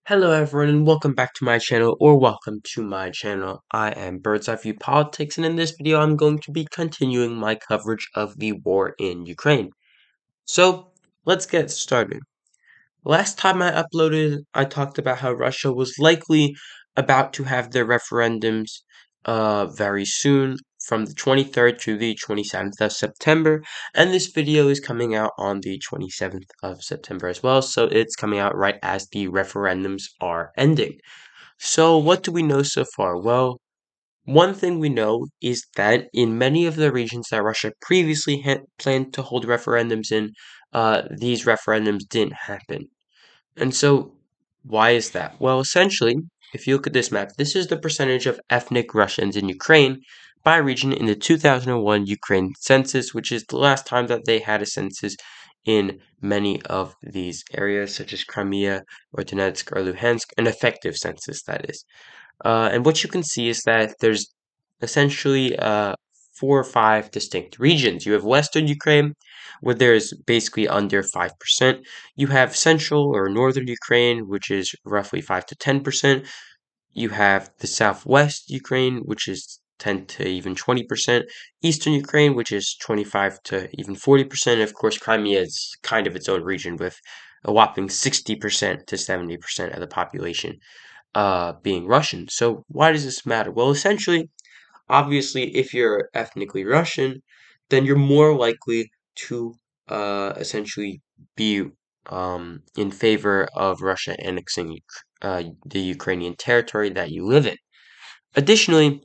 Hello everyone and welcome back to my channel, or welcome to my channel. I am Bird's Eye View Politics, and in this video I'm going to be continuing my coverage of the war in Ukraine. So let's get started. Last time I uploaded, I talked about how Russia was likely about to have their referendums very soon, from the 23rd to the 27th of September, and this video is coming out on the 27th of September as well, so it's coming out right as the referendums are ending. So what do we know so far? Well, one thing we know is that in many of the regions that Russia previously had planned to hold referendums in, these referendums didn't happen. And so, why is that? Well, essentially, if you look at this map, this is the percentage of ethnic Russians in Ukraine by region in the 2001 Ukraine census, which is the last time that they had a census in many of these areas, such as Crimea or Donetsk or Luhansk, an effective census, that is. And what you can see is that there's essentially 4 or 5 distinct regions. You have Western Ukraine, where there's basically under 5%. You have Central or Northern Ukraine, which is roughly 5 to 10%. You have the Southwest Ukraine, which is 10 to even 20%. Eastern Ukraine, which is 25 to even 40%. Of course, Crimea is kind of its own region with a whopping 60% to 70% of the population being Russian. So why does this matter? Well, essentially, obviously, if you're ethnically Russian, then you're more likely to essentially be in favor of Russia annexing the Ukrainian territory that you live in. Additionally,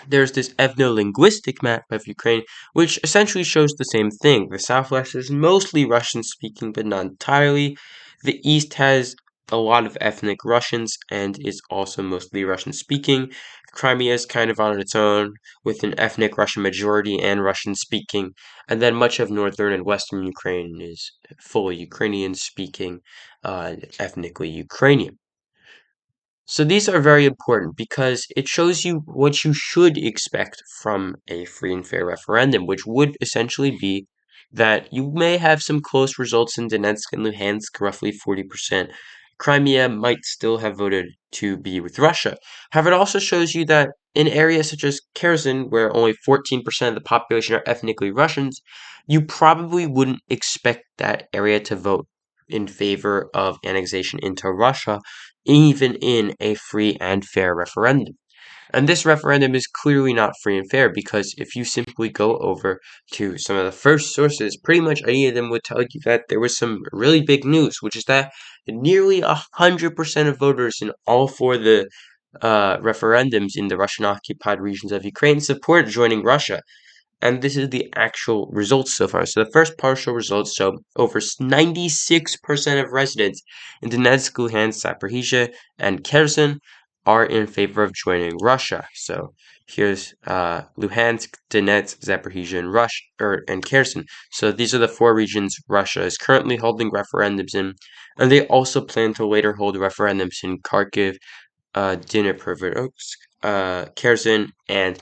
there's this ethno-linguistic map of Ukraine, which essentially shows the same thing. The Southwest is mostly Russian-speaking, but not entirely. The East has a lot of ethnic Russians and is also mostly Russian-speaking. Crimea is kind of on its own, with an ethnic Russian majority and Russian-speaking. And then much of northern and western Ukraine is fully Ukrainian-speaking, ethnically Ukrainian. So these are very important because it shows you what you should expect from a free and fair referendum, which would essentially be that you may have some close results in Donetsk and Luhansk, roughly 40%. Crimea might still have voted to be with Russia. However, it also shows you that in areas such as Kherson, where only 14% of the population are ethnically Russians, you probably wouldn't expect that area to vote in favor of annexation into Russia, even in a free and fair referendum. And this referendum is clearly not free and fair because if you simply go over to some of the first sources, pretty much any of them would tell you that there was some really big news, which is that nearly 100% of voters in all four of the referendums in the Russian-occupied regions of Ukraine support joining Russia. And this is the actual results so far. So the first partial results show over 96% of residents in Donetsk, Luhansk, Zaporizhia, and Kherson are in favor of joining Russia. So here's Luhansk, Donetsk, Zaporizhia, and Kherson. So these are the 4 regions Russia is currently holding referendums in, and they also plan to later hold referendums in Kharkiv, Dnipropetrovsk, Kherson, and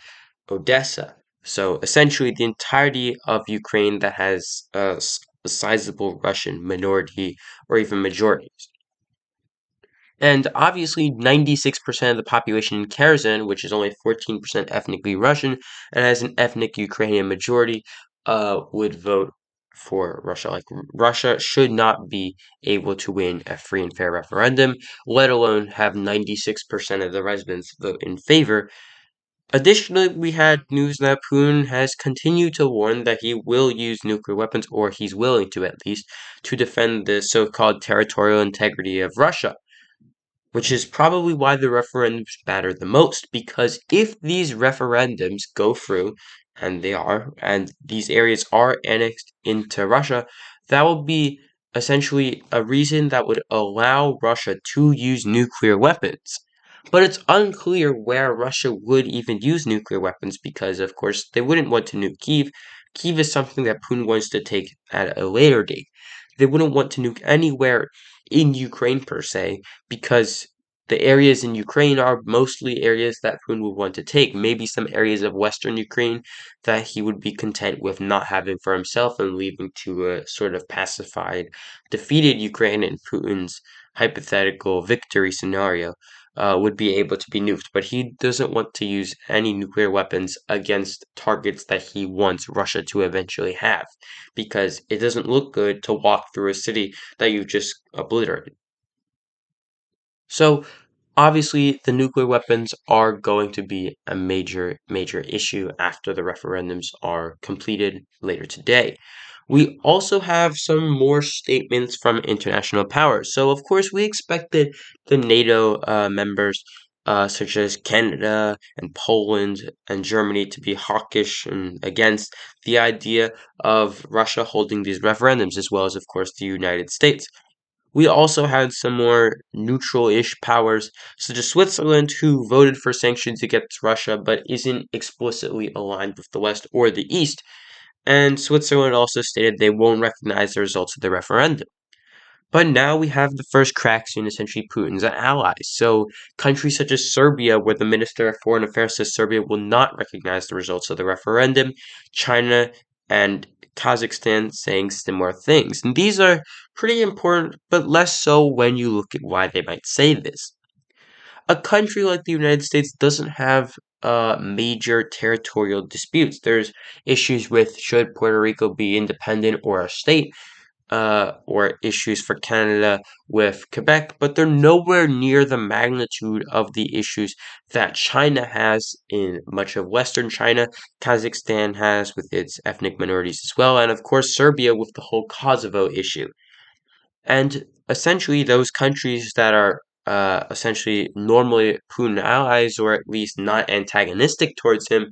Odessa. So essentially, the entirety of Ukraine that has a sizable Russian minority or even majorities. And obviously, 96% of the population in Kherson, which is only 14% ethnically Russian and has an ethnic Ukrainian majority, would vote for Russia. Like, Russia should not be able to win a free and fair referendum, let alone have 96% of the residents vote in favor. Additionally, we had news that Putin has continued to warn that he will use nuclear weapons, or he's willing to at least, to defend the so-called territorial integrity of Russia, which is probably why the referendums matter the most, because if these referendums go through, and they are, and these areas are annexed into Russia, that will be essentially a reason that would allow Russia to use nuclear weapons. But it's unclear where Russia would even use nuclear weapons because, of course, they wouldn't want to nuke Kyiv. Kyiv is something that Putin wants to take at a later date. They wouldn't want to nuke anywhere in Ukraine per se because the areas in Ukraine are mostly areas that Putin would want to take. Maybe some areas of Western Ukraine that he would be content with not having for himself and leaving to a sort of pacified, defeated Ukraine in Putin's hypothetical victory scenario. Would be able to be nuked, but he doesn't want to use any nuclear weapons against targets that he wants Russia to eventually have, because it doesn't look good to walk through a city that you just obliterated. So, obviously, the nuclear weapons are going to be a major, major issue after the referendums are completed later today. We also have some more statements from international powers. So, of course, we expected the NATO members, such as Canada and Poland and Germany, to be hawkish and against the idea of Russia holding these referendums, as well as, of course, the United States. We also had some more neutral-ish powers, such as Switzerland, who voted for sanctions against Russia but isn't explicitly aligned with the West or the East. And Switzerland also stated they won't recognize the results of the referendum. But now we have the first cracks in essentially Putin's allies. So countries such as Serbia, where the Minister of Foreign Affairs says Serbia will not recognize the results of the referendum, China and Kazakhstan saying similar things. And these are pretty important, but less so when you look at why they might say this. A country like the United States doesn't have major territorial disputes. There's issues with should Puerto Rico be independent or a state, or issues for Canada with Quebec, but they're nowhere near the magnitude of the issues that China has in much of Western China, Kazakhstan has with its ethnic minorities as well, and of course Serbia with the whole Kosovo issue. And essentially, those countries that are essentially normally Putin allies, or at least not antagonistic towards him,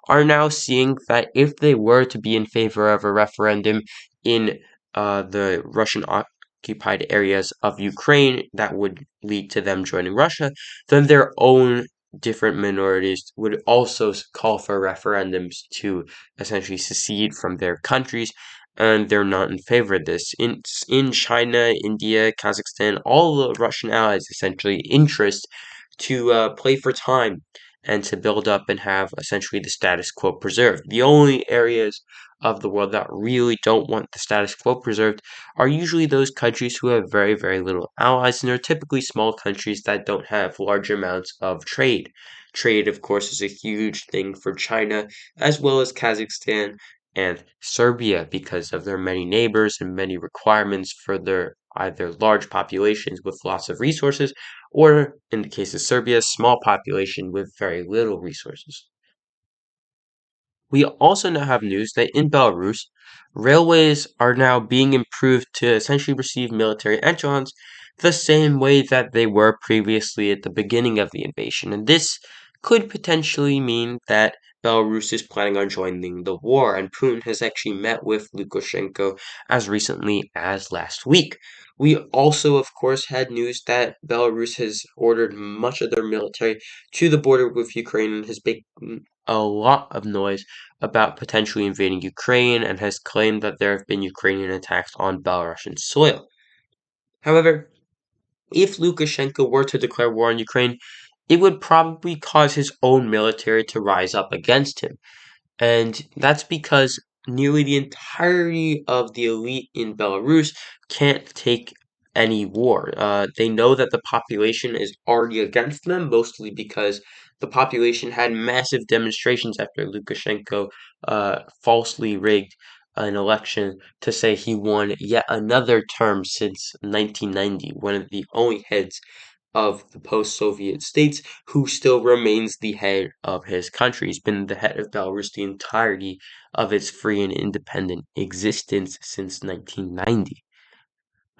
are now seeing that if they were to be in favor of a referendum in the Russian occupied areas of Ukraine that would lead to them joining Russia, then their own different minorities would also call for referendums to essentially secede from their countries, and they're not in favor of this. In China, India, Kazakhstan, all the Russian allies essentially interest to play for time and to build up and have essentially the status quo preserved. The only areas of the world that really don't want the status quo preserved are usually those countries who have very, very little allies, and they're typically small countries that don't have large amounts of trade. Trade, of course, is a huge thing for China as well as Kazakhstan and Serbia because of their many neighbors and many requirements for their either large populations with lots of resources, or in the case of Serbia, small population with very little resources. We also now have news that in Belarus, railways are now being improved to essentially receive military echelons the same way that they were previously at the beginning of the invasion. And this could potentially mean that Belarus is planning on joining the war, and Putin has actually met with Lukashenko as recently as last week. We also, of course, had news that Belarus has ordered much of their military to the border with Ukraine and has made a lot of noise about potentially invading Ukraine and has claimed that there have been Ukrainian attacks on Belarusian soil. However, if Lukashenko were to declare war on Ukraine, it would probably cause his own military to rise up against him. And that's because nearly the entirety of the elite in Belarus can't take any war. They know that the population is already against them, mostly because the population had massive demonstrations after Lukashenko falsely rigged an election to say he won yet another term since 1990, one of the only heads of the post-Soviet states who still remains the head of his country. He's been the head of Belarus the entirety of its free and independent existence since 1990.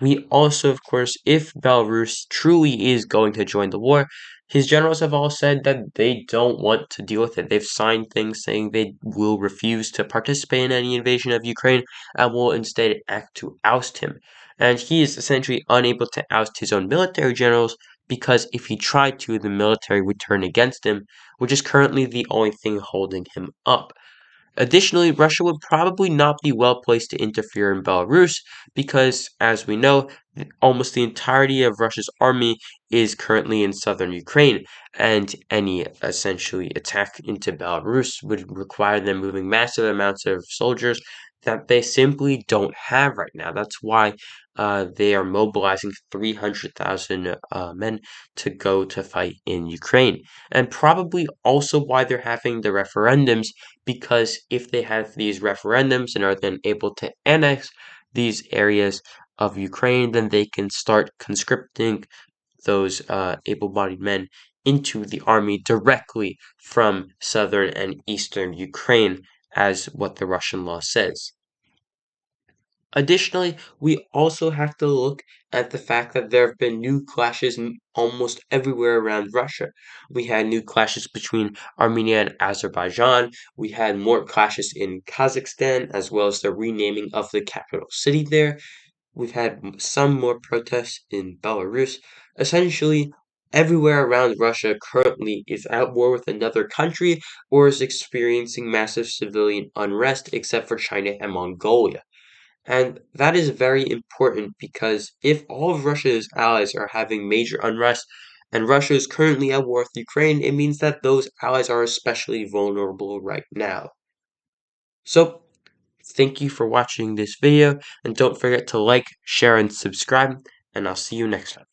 We also, of course, if Belarus truly is going to join the war, his generals have all said that they don't want to deal with it. They've signed things saying they will refuse to participate in any invasion of Ukraine and will instead act to oust him. And he is essentially unable to oust his own military generals because if he tried to, the military would turn against him, which is currently the only thing holding him up. Additionally, Russia would probably not be well placed to interfere in Belarus because, as we know, almost the entirety of Russia's army is currently in southern Ukraine, and any essentially attack into Belarus would require them moving massive amounts of soldiers that they simply don't have right now. That's why they are mobilizing 300,000 men to go to fight in Ukraine. And probably also why they're having the referendums, because if they have these referendums and are then able to annex these areas of Ukraine, then they can start conscripting those able-bodied men into the army directly from southern and eastern Ukraine, as what the Russian law says. Additionally, we also have to look at the fact that there have been new clashes almost everywhere around Russia. We had new clashes between Armenia and Azerbaijan. We had more clashes in Kazakhstan, as well as the renaming of the capital city there. We've had some more protests in Belarus. Essentially, everywhere around Russia currently is at war with another country or is experiencing massive civilian unrest, except for China and Mongolia. And that is very important because if all of Russia's allies are having major unrest and Russia is currently at war with Ukraine, it means that those allies are especially vulnerable right now. So, thank you for watching this video, and don't forget to like, share, and subscribe, and I'll see you next time.